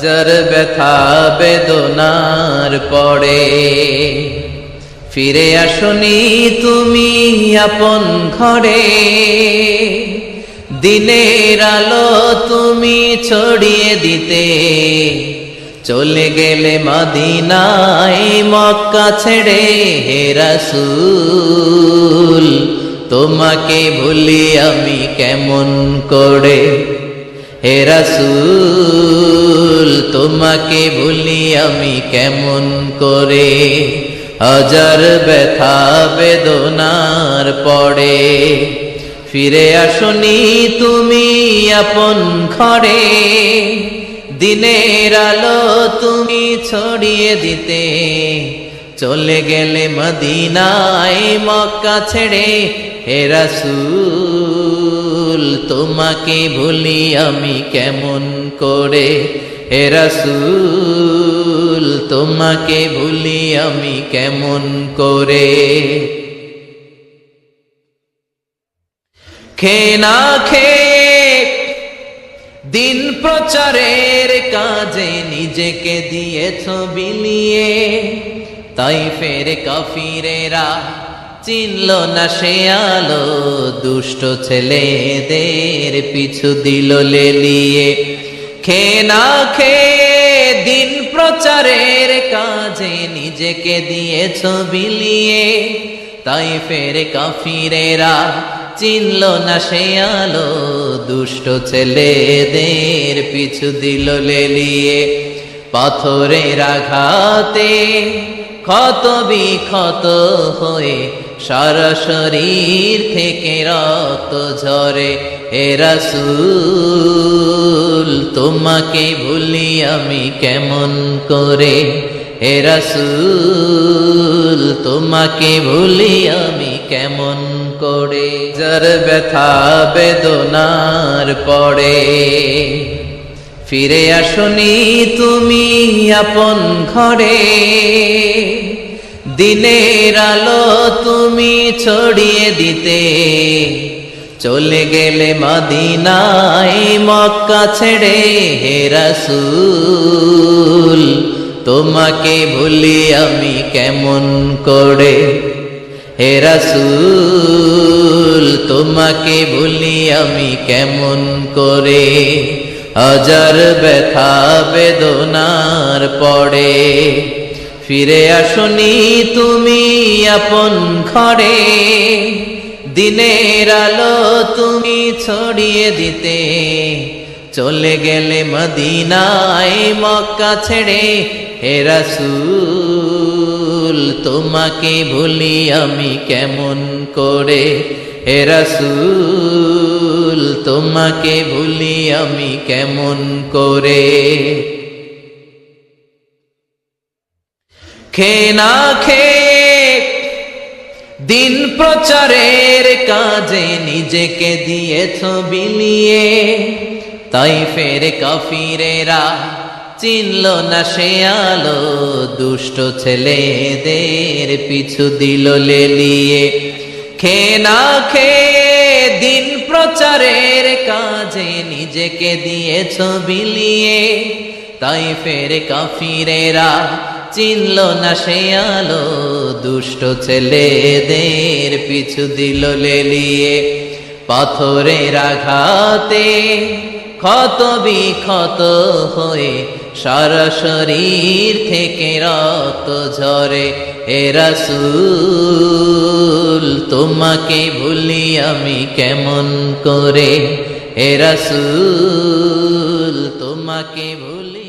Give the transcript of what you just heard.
হাজার ব্যথা বেদনার পরে ফিরে আসনি তুমি আপন ঘরে, দিনের আলো তুমি ছড়িয়ে দিতে চলে গেলে মদিনায় মক্কা ছেড়ে। হে রাসূল তোমাকে ভুলি আমি কেমন করে, হে রাসূল তোমাকে ভুলি আমি কেমন করে। হাজার ব্যথা বেদনার পরে ফিরে আসনি তুমি আপন ঘরে, দিনের আলো তুমি ছড়িয়ে দিতে চলে গেলে মদিনায় মক্কা ছেড়ে। হে রাসূল তোমাকে ভুলি আমি কেমন করে, হে রাসূল তোমাকে ভুলি আমি কেমন করে। খেয়ে না খেয়ে দিন প্রচারের কাজে নিজেকে দিয়েছ বিলিয়ে, তাইফের কাফিরেরা চিনল না সে আলো, দুষ্ট ছেলেদের পিছু দিল লেলিয়ে। খেয়ে না খেয়ে দিন প্রচারের কাজে নিজেকে দিয়েছ বিলিয়ে, তাইফের কাফিরেরা চিনল না সে আলো, দুষ্ট ছেলেদের পিছু দিল লেলিয়ে। পাথরের আঘাতে ক্ষত বিক্ষত হয়ে সারা শরীর থেকে রক্ত ঝরে। হে রাসূল তোমাকে ভুলি আমি কেমন করে, হে রাসূল তোমাকে ভুলি আমি কেমন করে। যার ব্যথা বেদনার পরে ফিরে আসনি তুমি আপন ঘরে, দিনের আলো তুমি ছড়িয়ে দিতে চলে গেলে মদিনায় মক্কা ছেড়ে। হে রাসূল তোমাকে ভুলি আমি কেমন করে, হে রাসূল তোমাকে ভুলি আমি কেমন করে। হাজার ব্যথা বেদনার পরে ফিরে আসনি তুমি আপন ঘরে, দিনের আলো তুমি ছড়িয়ে দিতে চলে গেলে মদিনায় মক্কা ছেড়ে। হে রাসূল তোমাকে ভুলি আমি কেমন করে, হে রাসূল তোমাকে ভুলি আমি কেমন করে। খেয়ে না খেয়ে দিন প্রচারের কাজে নিজেকে দিয়েছ বিলিয়ে, তাইফের কাফিরেরা চিনল না সে আলো, দুষ্ট ছেলেদের পিছু দিল লেলিয়ে। খেয়ে না খেয়ে দিন প্রচারের কাজে নিজেকে দিয়েছ বিলিয়ে, তাইফের কাফিরেরা চিনল না সে আলো, দুষ্ট ছেলেদের পিছু দিল লেলিয়ে। পাথরের আঘাতে ক্ষত বিক্ষত হয়ে সারা শরীর থেকে রক্ত ঝরে। হে রাসূল তোমাকে ভুলি আমি কেমন করে, হে রাসূল তোমাকে ভুলি।